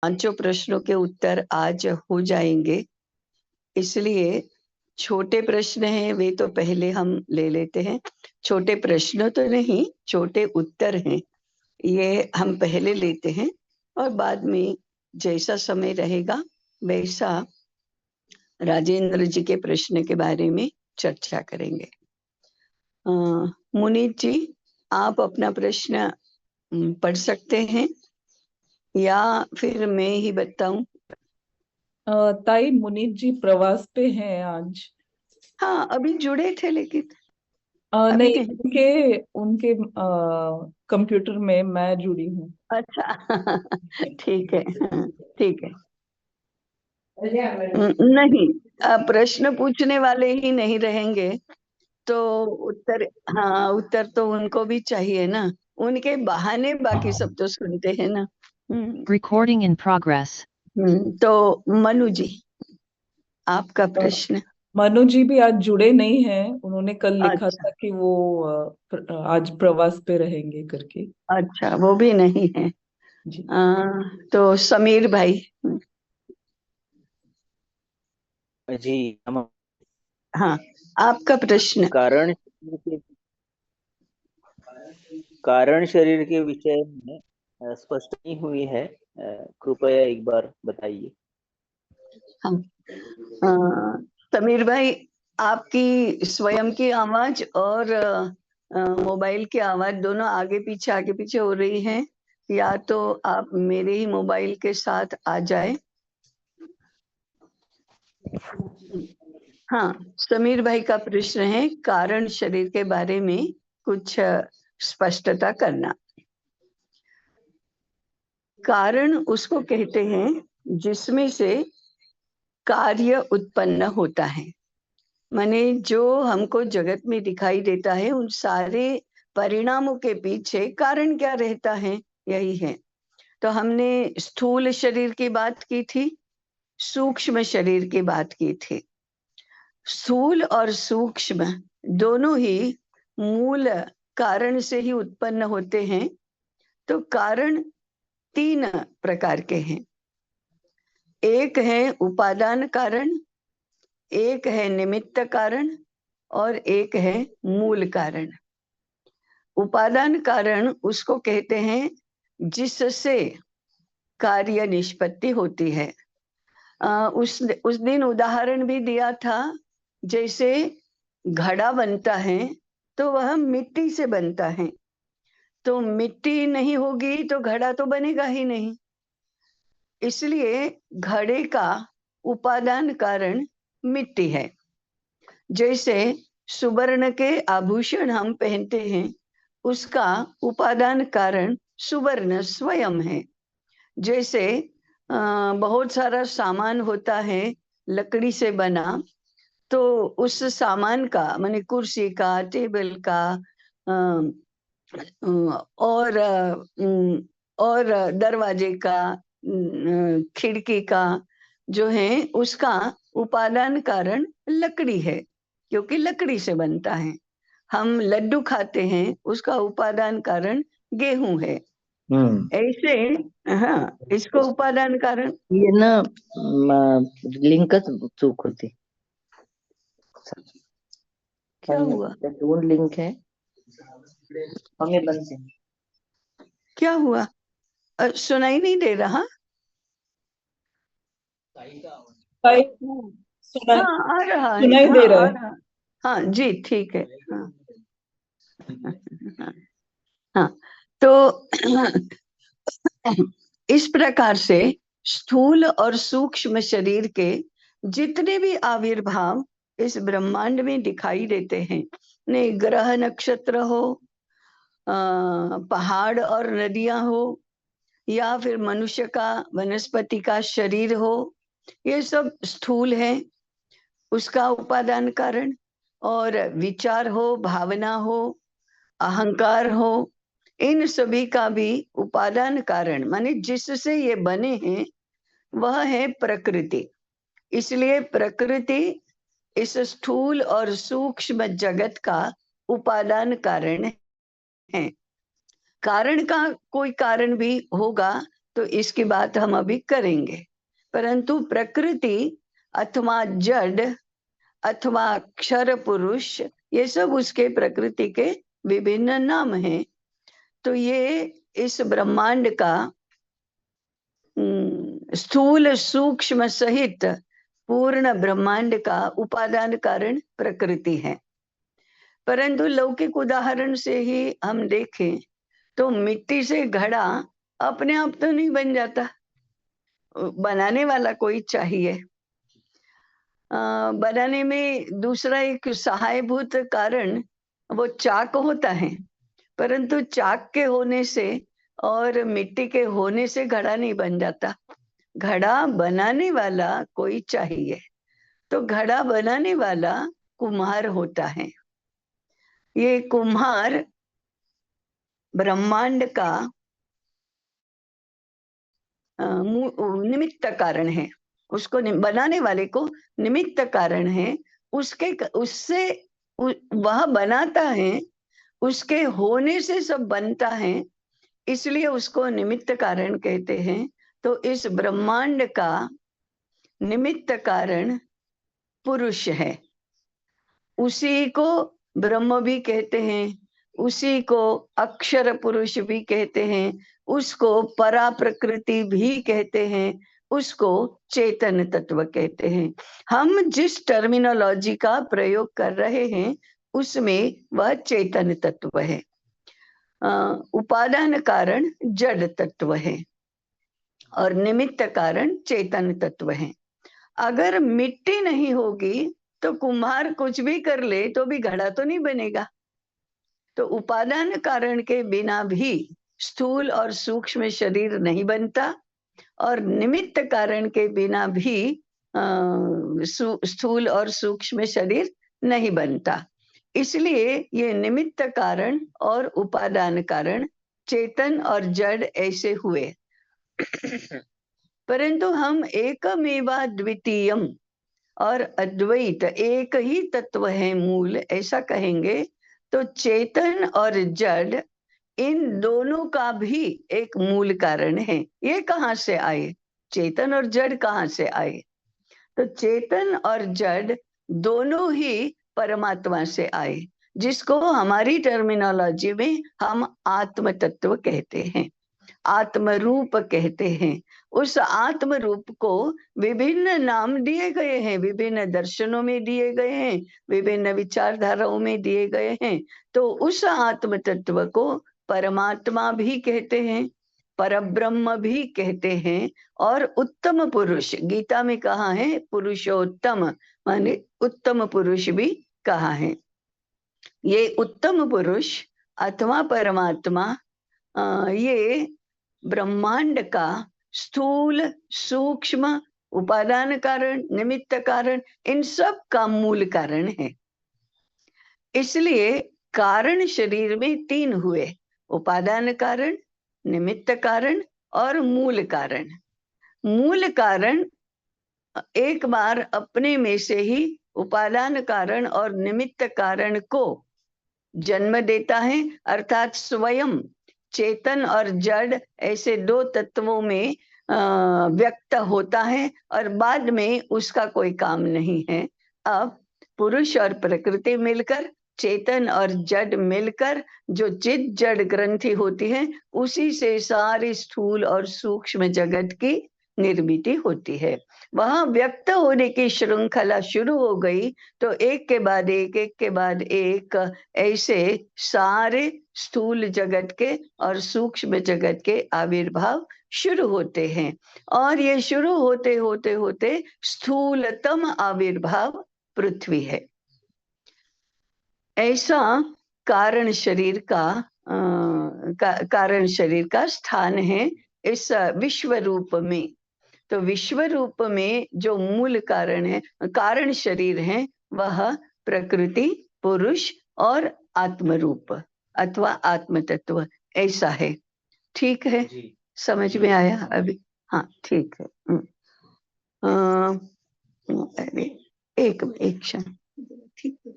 पांचों प्रश्नों के उत्तर आज हो जाएंगे, इसलिए छोटे प्रश्न हैं वे तो पहले हम ले लेते हैं। छोटे प्रश्न तो नहीं, छोटे उत्तर हैं, ये हम पहले लेते हैं और बाद में जैसा समय रहेगा वैसा राजेंद्र जी के प्रश्न के बारे में चर्चा करेंगे। मुनीत जी, आप अपना प्रश्न पढ़ सकते हैं या फिर मैं ही बताऊं? ताई, मुनीत जी प्रवास पे हैं आज। हाँ, अभी जुड़े थे लेकिन नहीं, अभी उनके उनके कंप्यूटर में मैं जुड़ी हूँ। अच्छा ठीक है, ठीक है। नहीं, प्रश्न पूछने वाले ही नहीं रहेंगे तो उत्तर, हाँ उत्तर तो उनको भी चाहिए ना, उनके बहाने बाकी सब तो सुनते हैं ना। Recording in progress. तो मनु जी, आपका प्रश्न। मनु जी भी आज जुड़े नहीं हैं, उन्होंने कल लिखा अच्छा, था कि वो आज प्रवास पे रहेंगे करके। अच्छा, वो भी नहीं है। जी। तो समीर भाई। जी, हम हाँ, आपका प्रश्न। कारण शरीर के विषय में स्पष्ट नहीं हुई है, कृपया एक बार बताइए। हाँ, समीर भाई, आपकी स्वयं की आवाज और मोबाइल की आवाज दोनों आगे पीछे हो रही हैं, या तो आप मेरे ही मोबाइल के साथ आ जाए। हाँ, समीर भाई का प्रश्न है कारण शरीर के बारे में कुछ स्पष्टता करना। कारण उसको कहते हैं जिसमें से कार्य उत्पन्न होता है, माने जो हमको जगत में दिखाई देता है उन सारे परिणामों के पीछे कारण क्या रहता है, यही है। तो हमने स्थूल शरीर की बात की थी, सूक्ष्म शरीर की बात की थी। स्थूल और सूक्ष्म दोनों ही मूल कारण से ही उत्पन्न होते हैं। तो कारण तीन प्रकार के हैं। एक है उपादान कारण, एक है निमित्त कारण और एक है मूल कारण। उपादान कारण उसको कहते हैं जिससे कार्य निष्पत्ति होती है। उस दिन उदाहरण भी दिया था, जैसे घड़ा बनता है तो वह मिट्टी से बनता है, तो मिट्टी नहीं होगी तो घड़ा तो बनेगा ही नहीं। इसलिए घड़े का उपादान कारण मिट्टी है। जैसे सुवर्ण के आभूषण हम पहनते हैं, उसका उपादान कारण सुवर्ण स्वयं है। जैसे बहुत सारा सामान होता है लकड़ी से बना, तो उस सामान का माने कुर्सी का, टेबल का और दरवाजे का, खिड़की का जो है उसका उपादान कारण लकड़ी है, क्योंकि लकड़ी से बनता है। हम लड्डू खाते हैं, उसका उपादान कारण गेहूं है। ऐसे हाँ, इसको उपादान कारण ये ना लिंकच चूक होती। क्या हुआ? दोन लिंक है हमें बनते हैं। क्या हुआ? सुनाई नहीं दे रहा? ताई, हाँ, आ रहा है, सुनाई हाँ दे रहा आ है। रहा। हाँ जी, ठीक है। हाँ हाँ, तो इस प्रकार से स्थूल और सूक्ष्म शरीर के जितने भी आविर्भाव इस ब्रह्मांड में दिखाई देते हैं, ने ग्रह नक्षत्र हो, पहाड़ और नदियां हो, या फिर मनुष्य का, वनस्पति का शरीर हो, ये सब स्थूल है, उसका उपादान कारण। और विचार हो, भावना हो, अहंकार हो, इन सभी का भी उपादान कारण माने जिससे ये बने हैं वह है प्रकृति। इसलिए प्रकृति इस स्थूल और सूक्ष्म जगत का उपादान कारण है। कारण का कोई कारण भी होगा तो इसकी बात हम अभी करेंगे। परंतु प्रकृति अथवा जड़ अथवा अक्षर पुरुष, ये सब उसके प्रकृति के विभिन्न नाम हैं। तो ये इस ब्रह्मांड का स्थूल सूक्ष्म सहित पूर्ण ब्रह्मांड का उपादान कारण प्रकृति है। परंतु लौकिक उदाहरण से ही हम देखें तो मिट्टी से घड़ा अपने आप तो नहीं बन जाता, बनाने वाला कोई चाहिए। बनाने में दूसरा एक सहायभूत कारण वो चाक होता है, परंतु चाक के होने से और मिट्टी के होने से घड़ा नहीं बन जाता। घड़ा बनाने वाला कोई चाहिए, तो घड़ा बनाने वाला कुम्हार होता है। ये कुम्हार ब्रह्मांड का निमित्त कारण है, उसको बनाने वाले को निमित्त कारण है। उससे वह बनाता है, उसके होने से सब बनता है, इसलिए उसको निमित्त कारण कहते हैं। तो इस ब्रह्मांड का निमित्त कारण पुरुष है। उसी को ब्रह्म भी कहते हैं, उसी को अक्षर पुरुष भी कहते हैं, उसको परा प्रकृति भी कहते हैं, उसको चेतन तत्व कहते हैं। हम जिस टर्मिनोलॉजी का प्रयोग कर रहे हैं उसमें वह चेतन तत्व है। उपादान कारण जड़ तत्व है और निमित्त कारण चेतन तत्व है। अगर मिट्टी नहीं होगी तो कुम्हार कुछ भी कर ले तो भी घड़ा तो नहीं बनेगा। तो उपादान कारण के बिना भी स्थूल और सूक्ष्म शरीर नहीं बनता, और निमित्त कारण के बिना भी स्थूल और सूक्ष्म शरीर नहीं बनता। इसलिए ये निमित्त कारण और उपादान कारण चेतन और जड़ ऐसे हुए। परंतु हम एकमेवा द्वितीयम और अद्वैत एक ही तत्व है मूल, ऐसा कहेंगे तो चेतन और जड़ इन दोनों का भी एक मूल कारण है। ये कहाँ से आए? चेतन और जड़ कहाँ से आए? तो चेतन और जड़ दोनों ही परमात्मा से आए, जिसको हमारी टर्मिनोलॉजी में हम आत्म तत्व कहते हैं, आत्म रूप कहते हैं। उस आत्म रूप को विभिन्न नाम दिए गए हैं, विभिन्न दर्शनों में दिए गए हैं, विभिन्न विचारधाराओं में दिए गए हैं। तो उस आत्म तत्व को परमात्मा भी कहते हैं, परब्रह्म भी कहते हैं, और उत्तम पुरुष, गीता में कहा है पुरुषोत्तम, माने उत्तम पुरुष भी कहा है। ये उत्तम पुरुष अथवा परमात्मा ये ब्रह्मांड का स्थूल सूक्ष्म उपादान कारण निमित्त कारण इन सब का मूल कारण है। इसलिए कारण शरीर में तीन हुए, उपादान कारण, निमित्त कारण और मूल कारण। मूल कारण एक बार अपने में से ही उपादान कारण और निमित्त कारण को जन्म देता है, अर्थात स्वयं चेतन और जड़ ऐसे दो तत्वों में व्यक्त होता है और बाद में उसका कोई काम नहीं है। अब पुरुष और प्रकृति मिलकर, चेतन और जड़ मिलकर जो चित जड़ ग्रंथि होती है, उसी से सारे स्थूल और सूक्ष्म जगत की निर्मिति होती है। वहां व्यक्त होने की श्रृंखला शुरू हो गई तो एक के बाद एक ऐसे सारे स्थूल जगत के और सूक्ष्म जगत के आविर्भाव शुरू होते हैं। और ये शुरू होते होते होते स्थूलतम आविर्भाव पृथ्वी है। ऐसा कारण शरीर का स्थान है इस विश्व रूप में। तो विश्व रूप में जो मूल कारण है, कारण शरीर है, वह प्रकृति, पुरुष और आत्म रूप अथवा आत्म तत्व ऐसा है। ठीक है, समझ में आया अभी? हाँ ठीक है। अरे एक क्षण, ठीक है।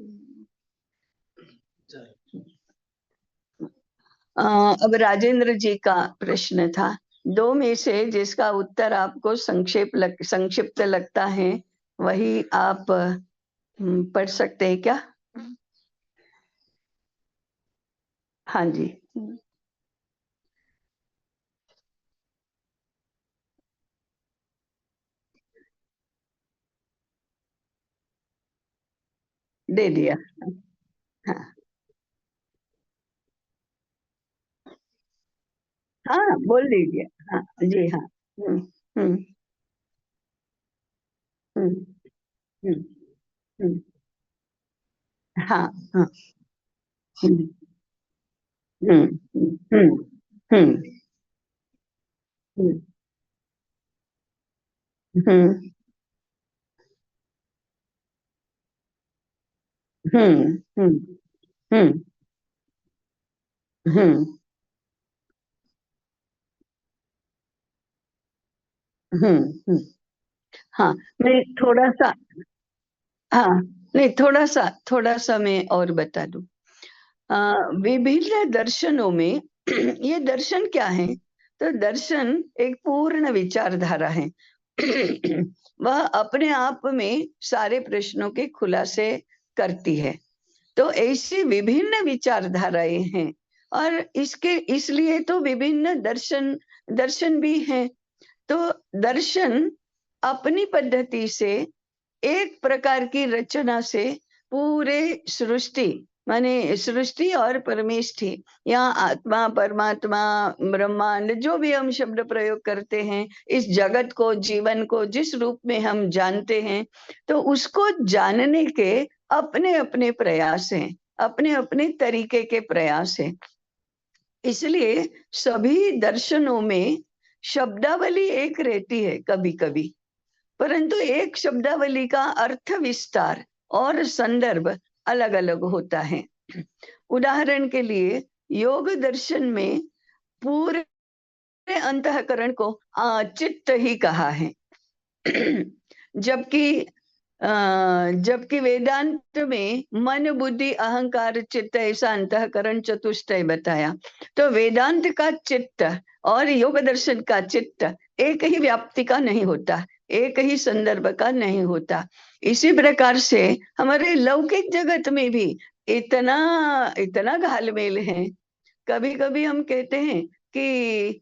अब राजेंद्र जी का प्रश्न था दो में से जिसका उत्तर आपको संक्षिप्त लगता है वही आप पढ़ सकते हैं क्या? हाँ जी। दे दिया। हाँ हाँ बोल दीजिए। हाँ जी हाँ। हम्म हम्म हम्म हम्म हम्म, हाँ हाँ। हम्म हम्म हम्म हम्म हम्म हम्म हम्म हम्म हम्म हम्म हम्म। हाँ मैं थोड़ा सा, हाँ नहीं थोड़ा सा मैं और बता दूं। विभिन्न दर्शनों में ये दर्शन क्या है? तो दर्शन एक पूर्ण विचारधारा है। वह अपने आप में सारे प्रश्नों के खुलासे करती है। तो ऐसी विभिन्न विचारधाराएं हैं, और इसके इसलिए तो विभिन्न दर्शन दर्शन भी हैं। तो दर्शन अपनी पद्धति से एक प्रकार की रचना से पूरे सृष्टि, माने सृष्टि और परमेष्टि, यहाँ आत्मा परमात्मा ब्रह्मांड जो भी हम शब्द प्रयोग करते हैं, इस जगत को जीवन को जिस रूप में हम जानते हैं, तो उसको जानने के अपने अपने प्रयास हैं, अपने अपने तरीके के प्रयास हैं। इसलिए सभी दर्शनों में शब्दावली एक रहती है कभी कभी, परंतु एक शब्दावली का अर्थ विस्तार और संदर्भ अलग अलग होता है। उदाहरण के लिए योग दर्शन में पूरे अंतःकरण को चित्त ही कहा है। जबकि जबकि वेदांत में मन बुद्धि अहंकार चित्त ऐसा अंतःकरण चतुष्टय बताया। तो वेदांत का चित्त और योग दर्शन का चित्त एक ही व्याप्ति का नहीं होता, एक ही संदर्भ का नहीं होता। इसी प्रकार से हमारे लौकिक जगत में भी इतना इतना घालमेल है। कभी कभी हम कहते हैं कि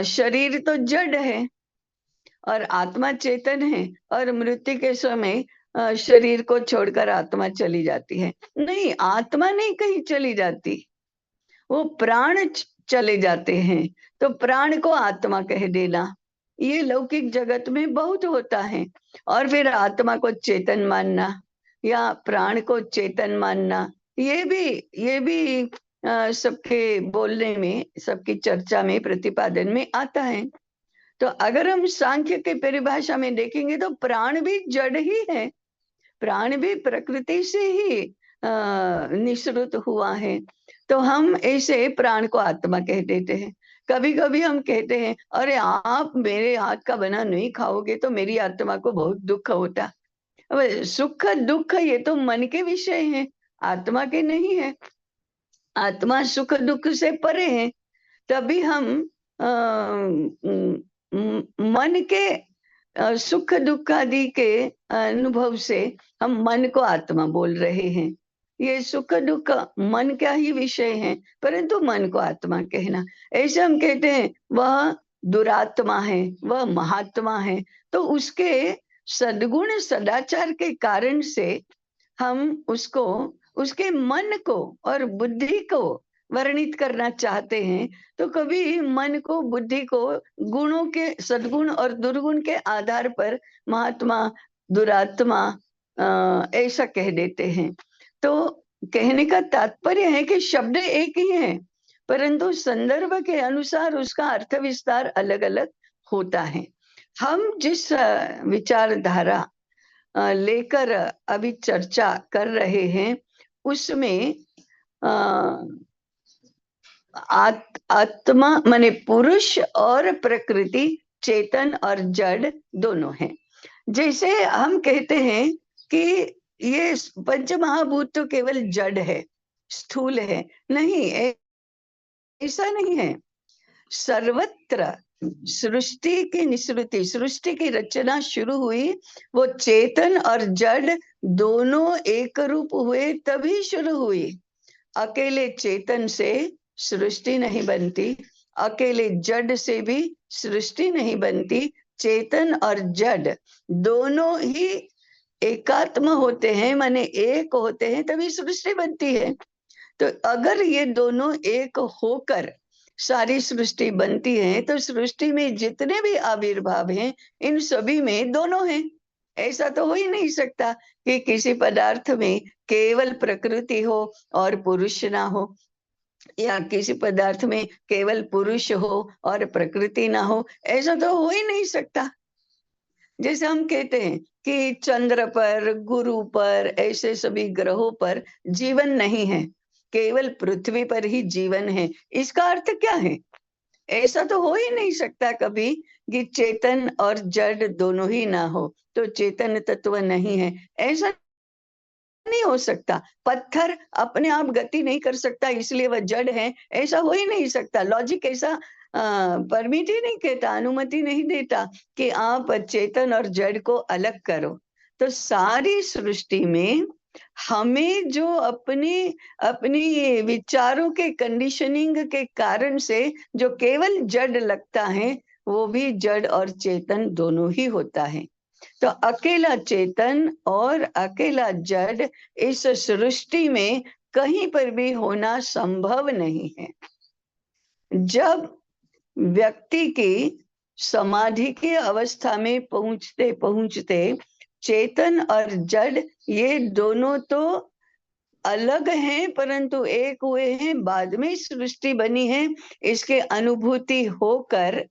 शरीर तो जड़ है और आत्मा चेतन है, और मृत्यु के समय शरीर को छोड़कर आत्मा चली जाती है। नहीं, आत्मा नहीं कहीं चली जाती, वो प्राण चले जाते हैं। तो प्राण को आत्मा कह देना, ये लौकिक जगत में बहुत होता है। और फिर आत्मा को चेतन मानना या प्राण को चेतन मानना, ये भी सबके बोलने में, सबकी चर्चा में, प्रतिपादन में आता है। तो अगर हम सांख्य की परिभाषा में देखेंगे तो प्राण भी जड़ ही है, प्राण भी प्रकृति से ही निःसृत हुआ है। तो हम ऐसे प्राण को आत्मा कह देते हैं। कभी कभी हम कहते हैं, अरे आप मेरे हाथ का बना नहीं खाओगे तो मेरी आत्मा को बहुत दुख होता। अब सुख दुख ये तो मन के विषय हैं, आत्मा के नहीं है। आत्मा सुख दुख से परे है। तभी हम मन के सुख दुख आदि के अनुभव से हम मन को आत्मा बोल रहे हैं। ये सुख दुख मन का ही विषय है, परंतु मन को आत्मा कहना, ऐसे हम कहते हैं वह दुरात्मा है, वह महात्मा है। तो उसके सद्गुण सदाचार के कारण से हम उसको, उसके मन को और बुद्धि को वर्णित करना चाहते हैं। तो कभी मन को बुद्धि को गुणों के, सद्गुण और दुर्गुण के आधार पर महात्मा दुरात्मा ऐसा कह देते हैं। तो कहने का तात्पर्य है कि शब्द एक ही है, परंतु संदर्भ के अनुसार उसका अर्थ विस्तार अलग अलग होता है। हम जिस विचारधारा लेकर अभी चर्चा कर रहे हैं, उसमें आत्मा माने पुरुष और प्रकृति, चेतन और जड़ दोनों हैं। जैसे हम कहते हैं कि ये पंच महाभूत तो केवल जड़ है, स्थूल है, नहीं, ऐसा नहीं है। सर्वत्र सृष्टि की निसृति, सृष्टि की रचना शुरू हुई, वो चेतन और जड़ दोनों एक रूप हुए तभी शुरू हुई। अकेले चेतन से सृष्टि नहीं बनती, अकेले जड़ से भी सृष्टि नहीं बनती। चेतन और जड़ दोनों ही एकात्म होते हैं, माने एक होते हैं, तभी सृष्टि बनती है। तो अगर ये दोनों एक होकर सारी सृष्टि बनती है, तो सृष्टि में जितने भी आविर्भाव हैं, इन सभी में दोनों हैं। ऐसा तो हो ही नहीं सकता कि किसी पदार्थ में केवल प्रकृति हो और पुरुष ना हो, या किसी पदार्थ में केवल पुरुष हो और प्रकृति ना हो। ऐसा तो हो ही नहीं सकता। जैसे हम कहते हैं कि चंद्र पर, गुरु पर, ऐसे सभी ग्रहों पर जीवन नहीं है, केवल पृथ्वी पर ही जीवन है। इसका अर्थ क्या है? ऐसा तो हो ही नहीं सकता कभी कि चेतन और जड़ दोनों ही ना हो, तो चेतन तत्व नहीं है, ऐसा नहीं हो सकता। पत्थर अपने आप गति नहीं कर सकता इसलिए वह जड़ है, ऐसा हो ही नहीं सकता। लॉजिक ऐसा परमिट ही नहीं कहता, अनुमति नहीं देता कि आप चेतन और जड़ को अलग करो। तो सारी सृष्टि में हमें जो अपनी विचारों के कंडीशनिंग के कारण से जो केवल जड़ लगता है, वो भी जड़ और चेतन दोनों ही होता है। तो अकेला चेतन और अकेला जड़ इस सृष्टि में कहीं पर भी होना संभव नहीं है। जब व्यक्ति की समाधि की अवस्था में पहुंचते पहुंचते चेतन और जड़ ये दोनों तो अलग हैं, परंतु एक हुए हैं, बाद में सृष्टि बनी है, इसके अनुभूति होकर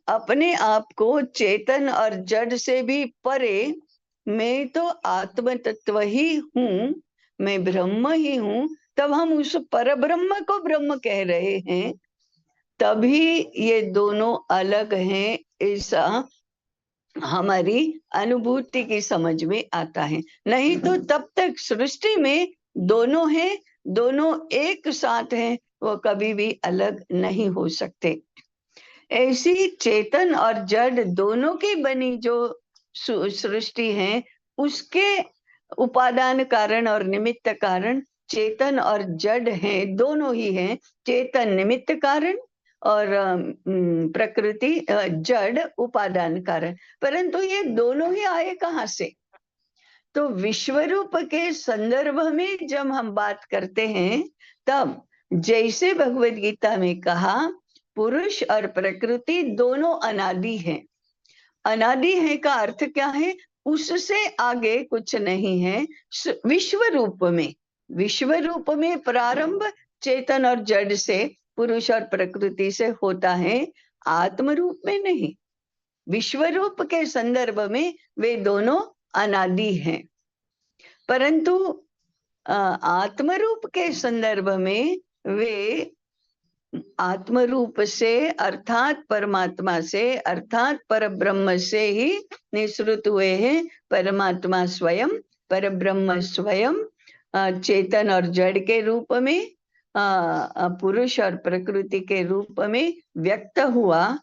अपने आप को चेतन और जड़ से भी परे, मैं तो आत्म तत्व ही हूँ, मैं ब्रह्म ही हूँ, तब हम उस परब्रह्म को ब्रह्म कह रहे हैं। तभी ये दोनों अलग हैं, ऐसा हमारी अनुभूति की समझ में आता है। नहीं तो तब तक सृष्टि में दोनों हैं, दोनों एक साथ हैं, वो कभी भी अलग नहीं हो सकते। ऐसी चेतन और जड़ दोनों की बनी जो सृष्टि है, उसके उपादान कारण और निमित्त कारण चेतन और जड़ हैं, दोनों ही हैं। चेतन निमित्त कारण और प्रकृति जड़ उपादान कारण। परंतु ये दोनों ही आए कहाँ से? तो विश्वरूप के संदर्भ में जब हम बात करते हैं, तब जैसे भगवद गीता में कहा, पुरुष और प्रकृति दोनों अनादि हैं। अनादि है का अर्थ क्या है? उससे आगे कुछ नहीं है। विश्व रूप में प्रारंभ चेतन और जड़ से, पुरुष और प्रकृति से होता है, आत्म रूप में नहीं। विश्व रूप के संदर्भ में वे दोनों अनादि हैं, परंतु आत्म रूप के संदर्भ में वे आत्म रूप से अर्थात परमात्मा से अर्थात परब्रह्म से ही निसृत हुए हैं। परमात्मा स्वयं, परब्रह्म स्वयं चेतन और जड़ के रूप में, पुरुष और प्रकृति के रूप में व्यक्त हुआ,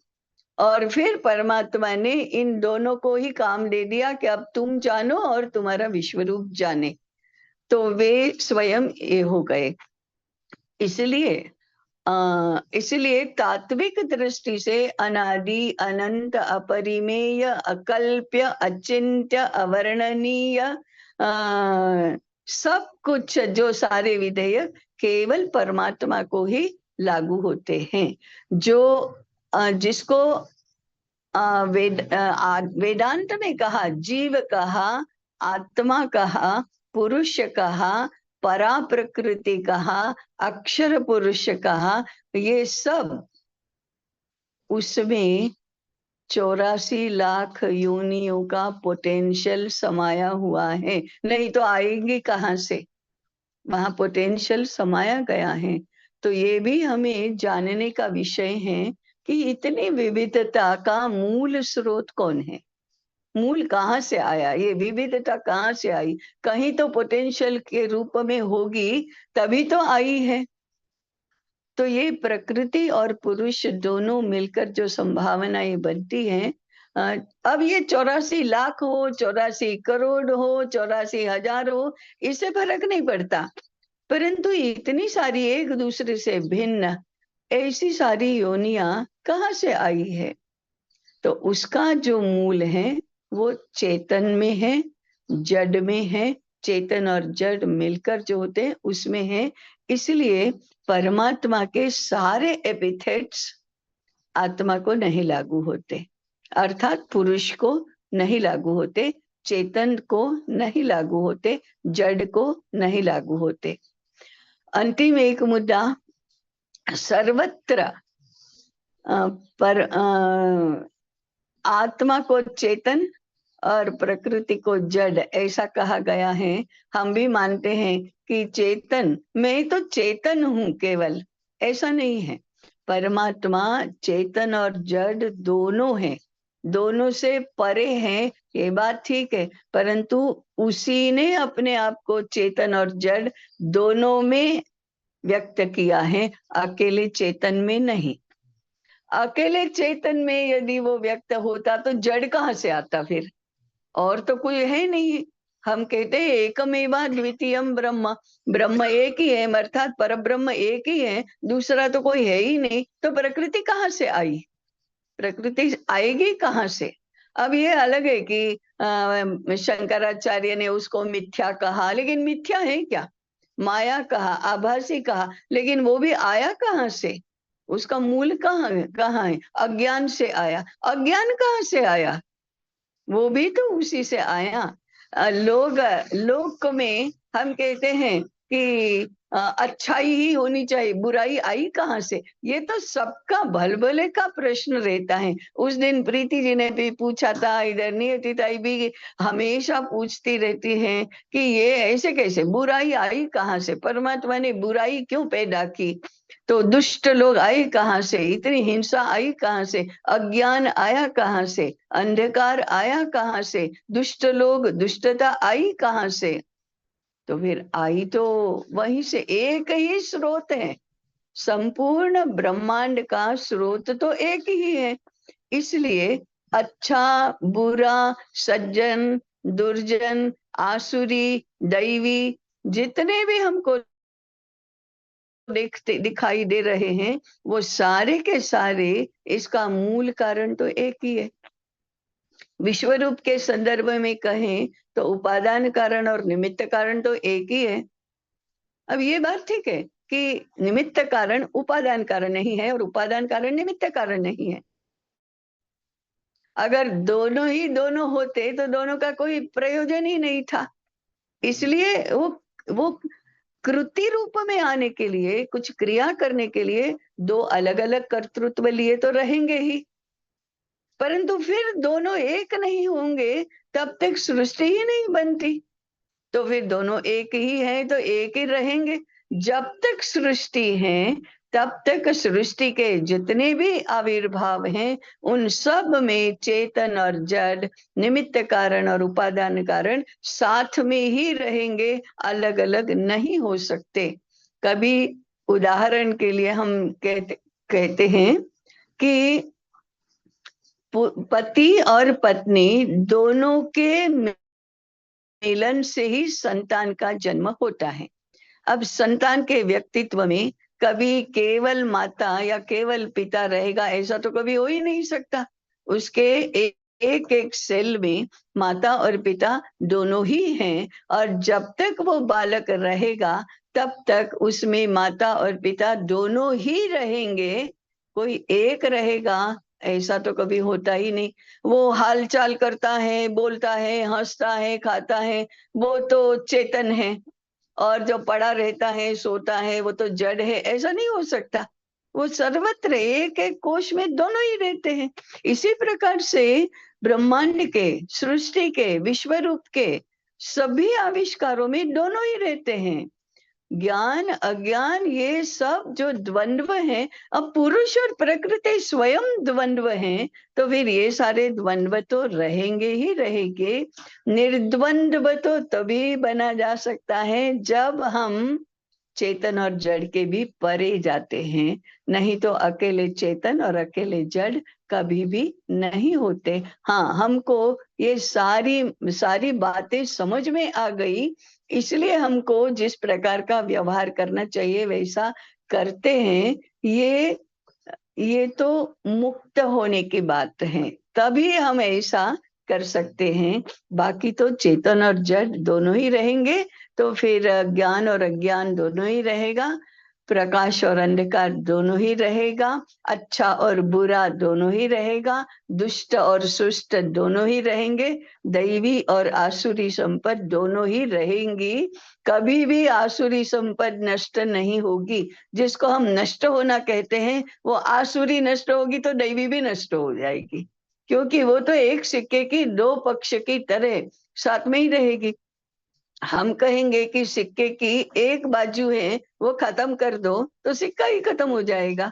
और फिर परमात्मा ने इन दोनों को ही काम दे दिया कि अब तुम जानो और तुम्हारा विश्वरूप जाने, तो वे स्वयं ये हो गए। इसलिए तात्विक दृष्टि से अनादि, अनंत, अपरिमेय, अकल्प्य, अचिंत्य, अवर्णनीय सब कुछ, जो सारे विधेयक केवल परमात्मा को ही लागू होते हैं। जो जिसको वेदांत में कहा, जीव कहा, आत्मा कहा, पुरुष कहा, परा प्रकृति कहा, अक्षर पुरुष कहा, ये सब उसमें 84 लाख योनियों का पोटेंशियल समाया हुआ है। नहीं तो आएंगे कहाँ से? वहां पोटेंशियल समाया गया है। तो ये भी हमें जानने का विषय है कि इतनी विविधता का मूल स्रोत कौन है, मूल कहाँ से आया, ये विविधता कहाँ से आई? कहीं तो पोटेंशियल के रूप में होगी, तभी तो आई है। तो ये प्रकृति और पुरुष दोनों मिलकर जो संभावनाएं बनती हैं, अब ये 84 लाख हो, 84 करोड़ हो, 84 हजार हो, इससे फर्क नहीं पड़ता, परंतु इतनी सारी एक दूसरे से भिन्न ऐसी सारी योनियां कहाँ से आई है? तो उसका जो मूल है वो चेतन में है, जड़ में है। चेतन और जड़ मिलकर जो होते हैं उसमें है। इसलिए परमात्मा के सारे एपिथेट्स आत्मा को नहीं लागू होते, अर्थात पुरुष को नहीं लागू होते, चेतन को नहीं लागू होते, जड़ को नहीं लागू होते। अंतिम एक मुद्दा, सर्वत्र पर आत्मा को चेतन और प्रकृति को जड़ ऐसा कहा गया है। हम भी मानते हैं कि चेतन, मैं तो चेतन हूं केवल, ऐसा नहीं है। परमात्मा चेतन और जड़ दोनों है, दोनों से परे हैं, ये बात ठीक है, परंतु उसी ने अपने आप को चेतन और जड़ दोनों में व्यक्त किया है, अकेले चेतन में नहीं। अकेले चेतन में यदि वो व्यक्त होता तो जड़ कहाँ से आता फिर? और तो कोई है नहीं। हम कहते हैं एकमेवा द्वितीयम ब्रह्म, ब्रह्म एक ही है, अर्थात परब्रह्म एक ही है, दूसरा तो कोई है ही नहीं। तो प्रकृति कहाँ से आई? प्रकृति आएगी कहाँ से? अब ये अलग है कि शंकराचार्य ने उसको मिथ्या कहा, लेकिन मिथ्या है क्या? माया कहा, आभासी कहा, लेकिन वो भी आया कहाँ से? उसका मूल कहाँ है? अज्ञान से आया। अज्ञान कहाँ से आया? वो भी तो उसी से आया। लोक में हम कहते हैं कि अच्छाई ही होनी चाहिए, बुराई आई कहाँ से? ये तो सबका भलभले का प्रश्न रहता है। उस दिन प्रीति जी ने भी पूछा था, इधर नियति ताई भी हमेशा पूछती रहती हैं कि ये ऐसे कैसे, बुराई आई कहाँ से? परमात्मा ने बुराई क्यों पैदा की? तो दुष्ट लोग आए कहाँ से? इतनी हिंसा आई कहाँ से? अज्ञान आया कहाँ से? अंधकार आया कहाँ से? दुष्ट लोग, दुष्टता आई कहाँ से? तो फिर आई तो वहीं से, एक ही स्रोत है, संपूर्ण ब्रह्मांड का स्रोत तो एक ही है। इसलिए अच्छा बुरा, सज्जन दुर्जन, आसुरी दैवी, जितने भी हमको दिखाई दे रहे हैं, वो सारे के सारे इसका मूल कारण तो एक ही है। विश्वरूप के संदर्भ में कहें तो उपादान कारण और निमित्त कारण तो एक ही है। अब ये बात ठीक है कि निमित्त कारण उपादान कारण नहीं है और उपादान कारण निमित्त कारण नहीं है। अगर दोनों ही दोनों होते तो दोनों का कोई प्रयोजन ही नहीं था। इसलिए वो कृति रूप में आने के लिए, कुछ क्रिया करने के लिए दो अलग अलग कर्तृत्व लिए तो रहेंगे ही, परंतु फिर दोनों एक नहीं होंगे तब तक सृष्टि ही नहीं बनती। तो फिर दोनों एक ही हैं तो एक ही रहेंगे। जब तक सृष्टि है तब तक सृष्टि के जितने भी आविर्भाव हैं उन सब में चेतन और जड़, निमित्त कारण और उपादान कारण साथ में ही रहेंगे, अलग अलग नहीं हो सकते। कभी उदाहरण के लिए हम कहते हैं कि पति और पत्नी दोनों के मिलन से ही संतान का जन्म होता है। अब संतान के व्यक्तित्व में कभी केवल माता या केवल पिता रहेगा ऐसा तो कभी हो ही नहीं सकता। उसके एक एक सेल में माता और पिता दोनों ही हैं, और जब तक वो बालक रहेगा तब तक उसमें माता और पिता दोनों ही रहेंगे, कोई एक रहेगा ऐसा तो कभी होता ही नहीं। वो हालचाल करता है, बोलता है, हंसता है, खाता है, वो तो चेतन है, और जो पड़ा रहता है, सोता है, वो तो जड़ है, ऐसा नहीं हो सकता। वो सर्वत्र एक एक कोश में दोनों ही रहते हैं। इसी प्रकार से ब्रह्मांड के, सृष्टि के, विश्वरूप के सभी आविष्कारों में दोनों ही रहते हैं। ज्ञान अज्ञान ये सब जो द्वंद्व हैं, अब पुरुष और प्रकृति स्वयं द्वंद्व हैं, तो फिर ये सारे द्वंद्व तो रहेंगे ही रहेंगे। निर्द्वंद्व तो तभी बना जा सकता है जब हम चेतन और जड़ के भी परे जाते हैं। नहीं तो अकेले चेतन और अकेले जड़ कभी भी नहीं होते। हाँ, हमको ये सारी बातें समझ में आ गई, इसलिए हमको जिस प्रकार का व्यवहार करना चाहिए वैसा करते हैं। ये तो मुक्त होने की बात है, तभी हम ऐसा कर सकते हैं। बाकी तो चेतन और जड़ दोनों ही रहेंगे, तो फिर ज्ञान और अज्ञान दोनों ही रहेगा, प्रकाश और अंधकार दोनों ही रहेगा, अच्छा और बुरा दोनों ही रहेगा, दुष्ट और सुष्ट दोनों ही रहेंगे, दैवी और आसुरी संपद दोनों ही रहेंगी। कभी भी आसुरी संपद नष्ट नहीं होगी। जिसको हम नष्ट होना कहते हैं, वो आसुरी नष्ट होगी तो दैवी भी नष्ट हो जाएगी, क्योंकि वो तो एक सिक्के की दो पक्ष की तरह साथ में ही रहेगी। हम कहेंगे कि सिक्के की एक बाजू है, वो खत्म कर दो तो सिक्का ही खत्म हो जाएगा।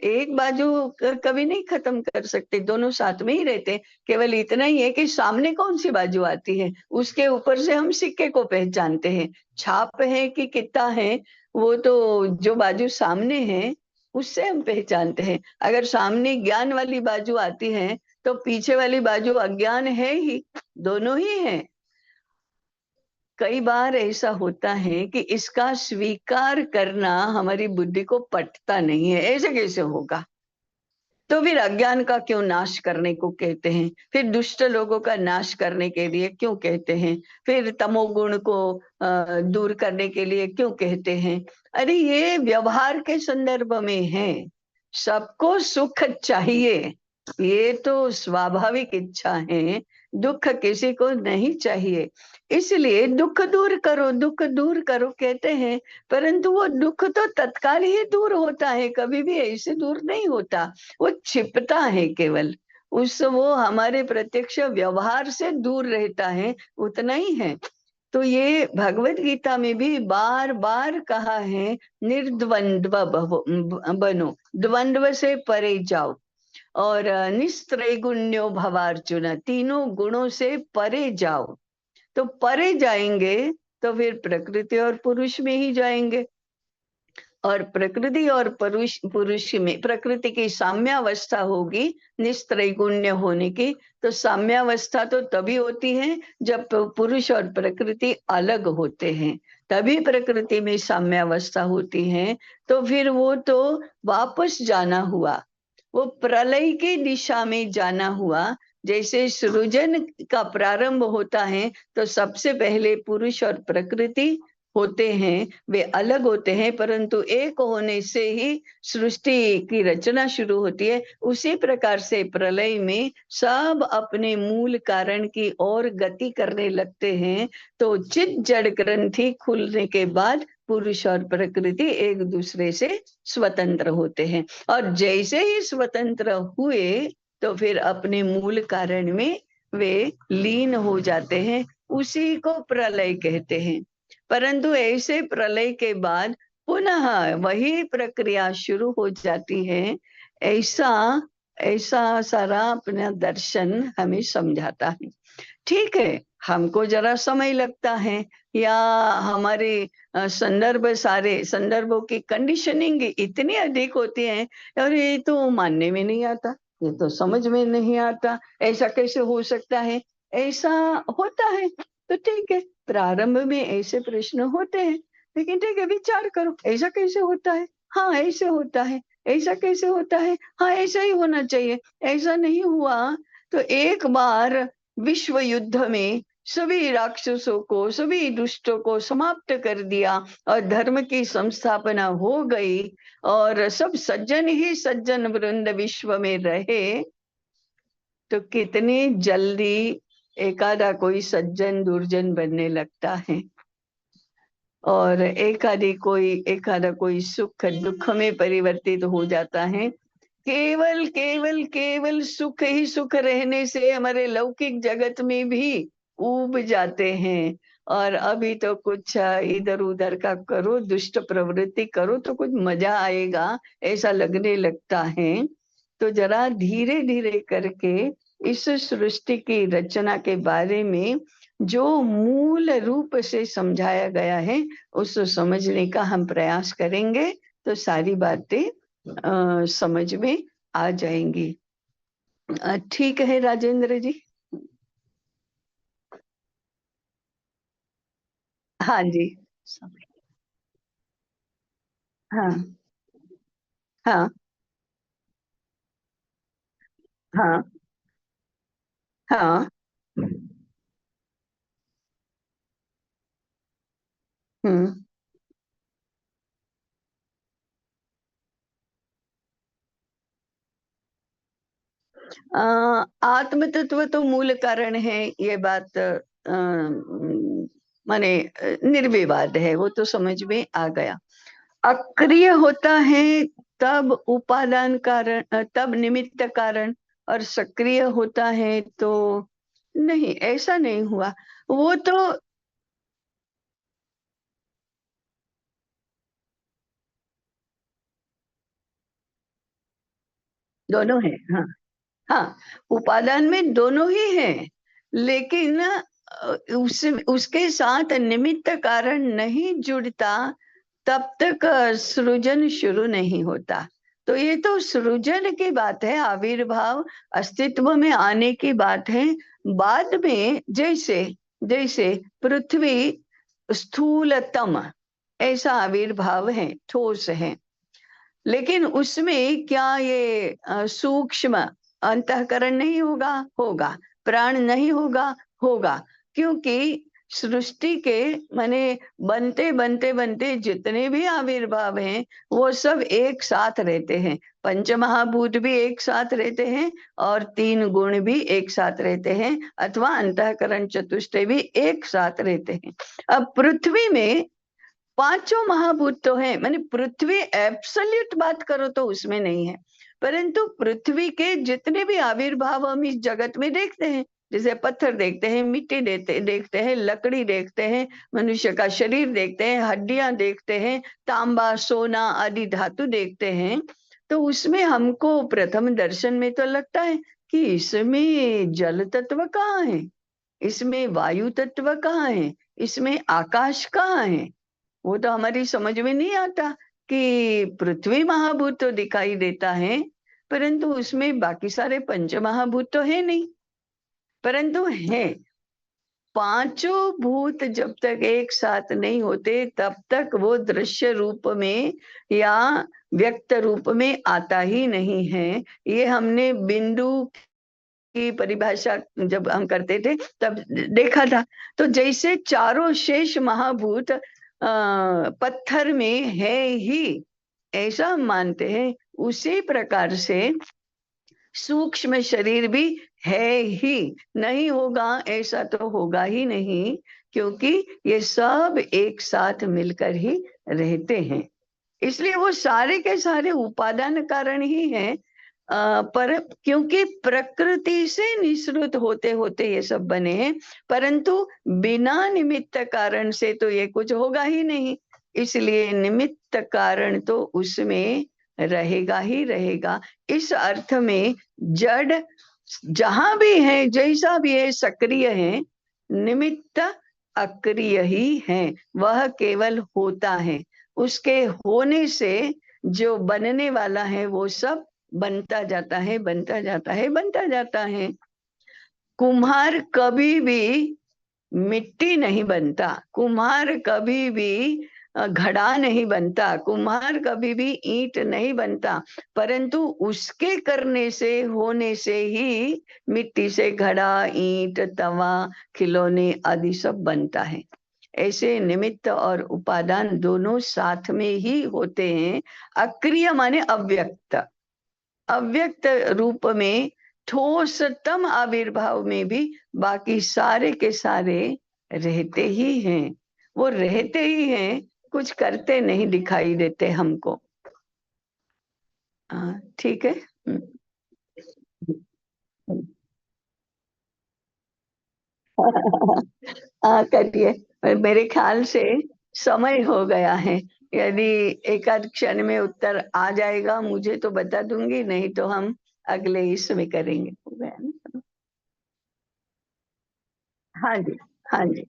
एक बाजू कभी नहीं खत्म कर सकते, दोनों साथ में ही रहते। केवल इतना ही है कि सामने कौन सी बाजू आती है, उसके ऊपर से हम सिक्के को पहचानते हैं। छाप है कि कितना है, वो तो जो बाजू सामने है उससे हम पहचानते हैं। अगर सामने ज्ञान वाली बाजू आती है तो पीछे वाली बाजू अज्ञान है ही, दोनों ही है। कई बार ऐसा होता है कि इसका स्वीकार करना हमारी बुद्धि को पटता नहीं है, ऐसे कैसे होगा। तो फिर अज्ञान का क्यों नाश करने को कहते हैं, फिर दुष्ट लोगों का नाश करने के लिए क्यों कहते हैं, फिर तमोगुण को दूर करने के लिए क्यों कहते हैं। अरे ये व्यवहार के संदर्भ में है। सबको सुख चाहिए, ये तो स्वाभाविक इच्छा है। दुख किसी को नहीं चाहिए, इसलिए दुख दूर करो कहते हैं। परंतु वो दुख तो तत्काल ही दूर होता है, कभी भी ऐसे दूर नहीं होता। वो छिपता है केवल, वो हमारे प्रत्यक्ष व्यवहार से दूर रहता है, उतना ही है। तो ये भगवत गीता में भी बार बार कहा है, निर्द्वंद्व बनो, द्वंद्व से परे जाओ, और निस्त्रैगुण्यो भवार्जुन, तीनों गुणों से परे जाओ। तो परे जाएंगे तो फिर प्रकृति और पुरुष में ही जाएंगे, और प्रकृति और पुरुष में प्रकृति की साम्यावस्था होगी निस्त्रैगुण्य होने की। तो साम्यावस्था तो तभी होती है जब पुरुष और प्रकृति अलग होते हैं, तभी प्रकृति में साम्यावस्था होती है। तो फिर वो तो वापस जाना हुआ, वो प्रलय की दिशा में जाना हुआ। जैसे सृजन का प्रारंभ होता है तो सबसे पहले पुरुष और प्रकृति होते हैं, वे अलग होते हैं, परंतु एक होने से ही सृष्टि की रचना शुरू होती है। उसी प्रकार से प्रलय में सब अपने मूल कारण की ओर गति करने लगते हैं। तो चित जड़ ग्रंथि खुलने के बाद पुरुष और प्रकृति एक दूसरे से स्वतंत्र होते हैं, और जैसे ही स्वतंत्र हुए तो फिर अपने मूल कारण में वे लीन हो जाते हैं, उसी को प्रलय कहते हैं। परंतु ऐसे प्रलय के बाद पुनः वही प्रक्रिया शुरू हो जाती है, ऐसा सारा अपना दर्शन हमें समझाता है। ठीक है, हमको जरा समय लगता है, या हमारे सारे संदर्भों की कंडीशनिंग इतनी अधिक होती है, और ये तो मानने में नहीं आता, ये तो समझ में नहीं आता, ऐसा कैसे हो सकता है, ऐसा होता है। तो ठीक है, प्रारंभ में ऐसे प्रश्न होते हैं, लेकिन ठीक है, विचार करो, ऐसा कैसे होता है, हाँ ऐसे होता है, ऐसा कैसे होता है, हाँ ऐसा ही होना चाहिए, ऐसा नहीं हुआ तो एक बार विश्व युद्ध में सभी राक्षसों को, सभी दुष्टों को समाप्त कर दिया और धर्म की संस्थापना हो गई, और सब सज्जन ही सज्जन वृंद विश्व में रहे। तो कितनी जल्दी एकादा कोई सज्जन दुर्जन बनने लगता है, और एकादा कोई सुख दुख में परिवर्तित हो जाता है। केवल केवल केवल सुख ही सुख रहने से हमारे लौकिक जगत में भी ऊब जाते हैं, और अभी तो कुछ इधर उधर का करो, दुष्ट प्रवृत्ति करो तो कुछ मजा आएगा, ऐसा लगने लगता है। तो जरा धीरे धीरे करके इस सृष्टि की रचना के बारे में जो मूल रूप से समझाया गया है उसको समझने का हम प्रयास करेंगे तो सारी बातें समझ में आ जाएंगी। ठीक है राजेंद्र जी। हाँ जी। हाँ हाँ हाँ हाँ। हम्म। आत्म तत्व तो मूल कारण है, ये बात माने निर्विवाद है, वो तो समझ में आ गया। अक्रिय होता है तब उपादान कारण, तब निमित्त कारण, और सक्रिय होता है तो नहीं, ऐसा नहीं हुआ। वो तो दोनों है। हाँ हाँ, उपादान में दोनों ही हैं, लेकिन उसके साथ निमित्त कारण नहीं जुड़ता तब तक सृजन शुरू नहीं होता। तो ये तो सृजन की बात है, आविर्भाव अस्तित्व में आने की बात है। बाद में जैसे जैसे पृथ्वी स्थूलतम, ऐसा आविर्भाव है, ठोस है, लेकिन उसमें क्या ये सूक्ष्म अंतःकरण नहीं होगा? होगा। प्राण नहीं होगा? होगा। क्योंकि सृष्टि के माने बनते बनते बनते जितने भी आविर्भाव हैं वो सब एक साथ रहते हैं। पंचमहाभूत भी एक साथ रहते हैं और 3 गुण भी एक साथ रहते हैं, अथवा अंतःकरण चतुष्टय भी एक साथ रहते हैं। अब पृथ्वी में पांचों महाभूत तो है, माने पृथ्वी एब्सोल्यूट बात करो तो उसमें नहीं है, परंतु पृथ्वी के जितने भी आविर्भाव हम इस जगत में देखते हैं, जैसे पत्थर देखते हैं, मिट्टी देखते हैं, लकड़ी देखते हैं, मनुष्य का शरीर देखते हैं, हड्डियां देखते हैं, तांबा सोना आदि धातु देखते हैं, तो उसमें हमको प्रथम दर्शन में तो लगता है कि इसमें जल तत्व कहाँ है, इसमें वायु तत्व कहाँ है, इसमें आकाश कहाँ है। वो तो हमारी समझ में नहीं आता कि पृथ्वी महाभूत तो दिखाई देता है, परंतु उसमें बाकी सारे पंच महाभूत तो है नहीं, परंतु है। पांचों भूत जब तक एक साथ नहीं होते तब तक वो दृश्य रूप में या व्यक्त रूप में आता ही नहीं है। ये हमने बिंदु की परिभाषा जब हम करते थे तब देखा था। तो जैसे चारों शेष महाभूत पत्थर में है ही, ऐसा हम मानते हैं, उसी प्रकार से सूक्ष्म शरीर भी है ही, नहीं होगा ऐसा तो होगा ही नहीं, क्योंकि ये सब एक साथ मिलकर ही रहते हैं। इसलिए वो सारे के सारे उपादान कारण ही हैं। पर क्योंकि प्रकृति से निसृत होते होते ये सब बने हैं, परंतु बिना निमित्त कारण से तो ये कुछ होगा ही नहीं, इसलिए निमित्त कारण तो उसमें रहेगा ही रहेगा। इस अर्थ में जड़ जहां भी है, जैसा भी है, सक्रिय है, निमित्त अक्रिय ही है, वह केवल होता है। उसके होने से जो बनने वाला है वो सब बनता जाता है, बनता जाता है, बनता जाता है। कुम्हार कभी भी मिट्टी नहीं बनता, कुम्हार कभी भी घड़ा नहीं बनता, कुम्हार कभी भी ईंट नहीं बनता, परंतु उसके करने से, होने से ही मिट्टी से घड़ा, ईंट, तवा, खिलौने आदि सब बनता है। ऐसे निमित्त और उपादान दोनों साथ में ही होते हैं। अक्रिय माने अव्यक्त, अव्यक्त रूप में ठोसतम आविर्भाव में भी बाकी सारे के सारे रहते ही हैं। वो रहते ही हैं, कुछ करते नहीं दिखाई देते हमको। ठीक है। हाँ करिए, पर मेरे ख्याल से समय हो गया है। यदि एक आध क्षण में उत्तर आ जाएगा मुझे तो बता दूंगी, नहीं तो हम अगले इसमें करेंगे। हो गया ना? हाँ जी। हाँ जी,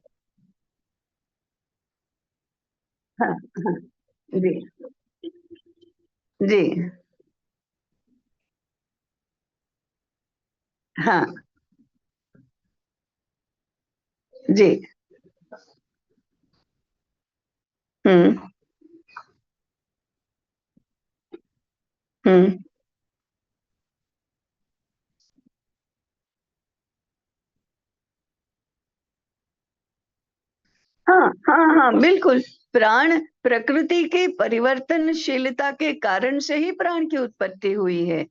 हाँ हाँ जी जी, हाँ जी, हम्म हम्म, हाँ हाँ हाँ बिल्कुल। प्राण प्रकृति की परिवर्तनशीलता के कारण से ही प्राण की उत्पत्ति हुई है,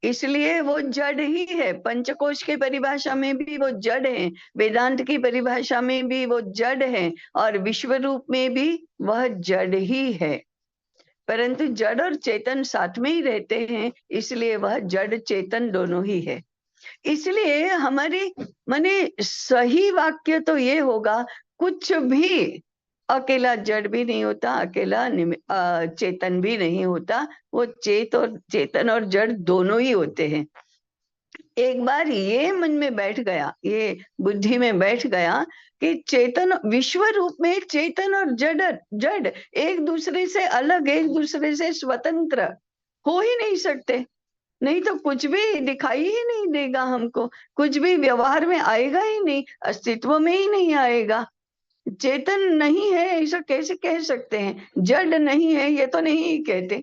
इसलिए वो जड़ ही है। पंचकोश की परिभाषा में भी वो जड़ है, वेदांत की परिभाषा में भी वो जड़ है, और विश्व रूप में भी वह जड़ ही है। परंतु जड़ और चेतन साथ में ही रहते हैं, इसलिए वह जड़ चेतन दोनों ही है। इसलिए हमारी माने सही वाक्य तो ये होगा, कुछ भी अकेला जड़ भी नहीं होता, अकेला चेतन भी नहीं होता। वो चेतन और जड़ दोनों ही होते हैं। एक बार ये मन में बैठ गया, ये बुद्धि में बैठ गया कि चेतन विश्व रूप में चेतन और जड़ जड़ एक दूसरे से अलग, एक दूसरे से स्वतंत्र हो ही नहीं सकते। नहीं तो कुछ भी दिखाई ही नहीं देगा हमको, कुछ भी व्यवहार में आएगा ही नहीं, अस्तित्व में ही नहीं आएगा। चेतन नहीं है ऐसा कैसे कह सकते हैं, जड़ नहीं है ये तो नहीं कहते।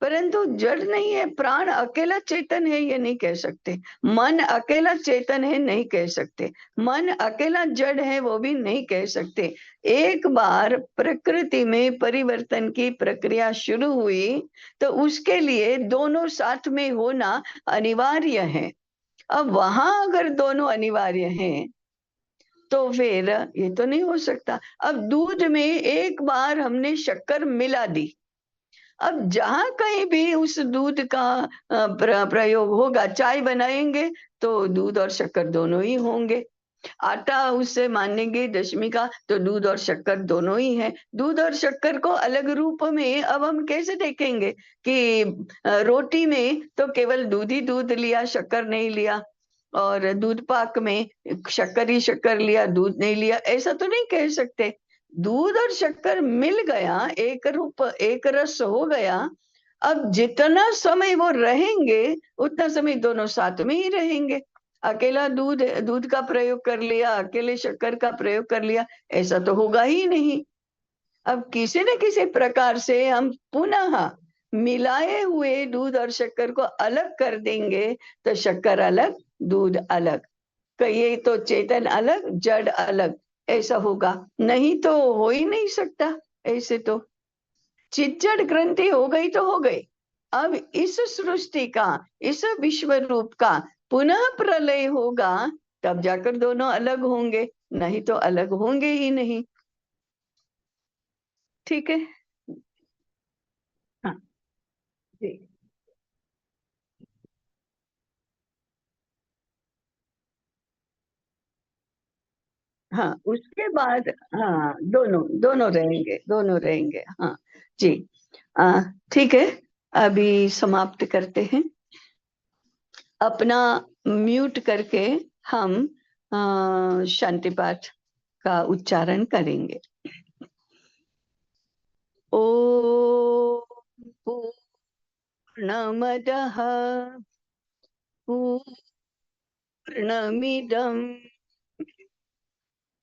परंतु जड़ नहीं है, प्राण अकेला चेतन है ये नहीं कह सकते, मन अकेला चेतन है नहीं कह सकते, मन अकेला जड़ है वो भी नहीं कह सकते। एक बार प्रकृति में परिवर्तन की प्रक्रिया शुरू हुई तो उसके लिए दोनों साथ में होना अनिवार्य है। अब वहां अगर दोनों अनिवार्य हैं तो फिर ये तो नहीं हो सकता। अब दूध में एक बार हमने शक्कर मिला दी, अब जहां कहीं भी उस दूध का प्रयोग होगा, चाय बनाएंगे तो दूध और शक्कर दोनों ही होंगे, आटा उससे मानेंगे दशमी का तो दूध और शक्कर दोनों ही है। दूध और शक्कर को अलग रूप में अब हम कैसे देखेंगे कि रोटी में तो केवल दूध ही दूध लिया, शक्कर नहीं लिया, और दूध पाक में शक्कर ही शक्कर लिया, दूध नहीं लिया, ऐसा तो नहीं कह सकते। दूध और शक्कर मिल गया, एक रूप एक रस हो गया। अब जितना समय वो रहेंगे उतना समय दोनों साथ में ही रहेंगे। अकेला दूध दूध का प्रयोग कर लिया, अकेले शक्कर का प्रयोग कर लिया, ऐसा तो होगा ही नहीं। अब किसी न किसी प्रकार से हम पुनः मिलाए हुए दूध और शक्कर को अलग कर देंगे तो शक्कर अलग, दूध अलग, कहिए तो चेतन अलग, जड़ अलग, ऐसा होगा। नहीं तो हो ही नहीं सकता ऐसे तो। चिज्जड़ ग्रंथि हो गई तो हो गई। अब इस सृष्टि का, इस विश्व रूप का पुनः प्रलय होगा, तब जाकर दोनों अलग होंगे, नहीं तो अलग होंगे ही नहीं। ठीक है, हाँ जी, हाँ उसके बाद, हाँ दोनों दोनों रहेंगे, दोनों रहेंगे, हाँ जी। आ, ठीक है, अभी समाप्त करते हैं। अपना म्यूट करके हम शांति पाठ का उच्चारण करेंगे। ओम पूर्णमदः पूर्णमिदं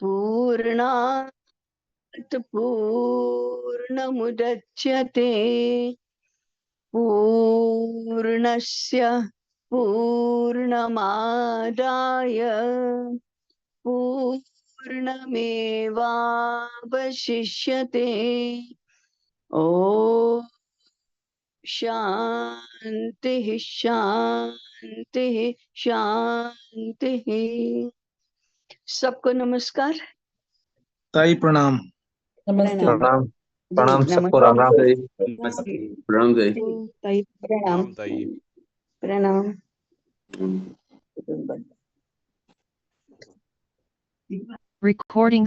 पूर्णात् पूर्णमुदच्यते पूर्णस्य पूर्णमादाय पूर्णमेवावशिष्यते। ओ शांति शांति शांति। सबको नमस्कार, ताई प्रणाम। नमस्ते। प्रणाम प्रणाम। जी, प्रणाम सबको, राम राम। नमस्कार जी, प्रणाम जय। ताई प्रणाम, राम ताई। प्रणाम। Recording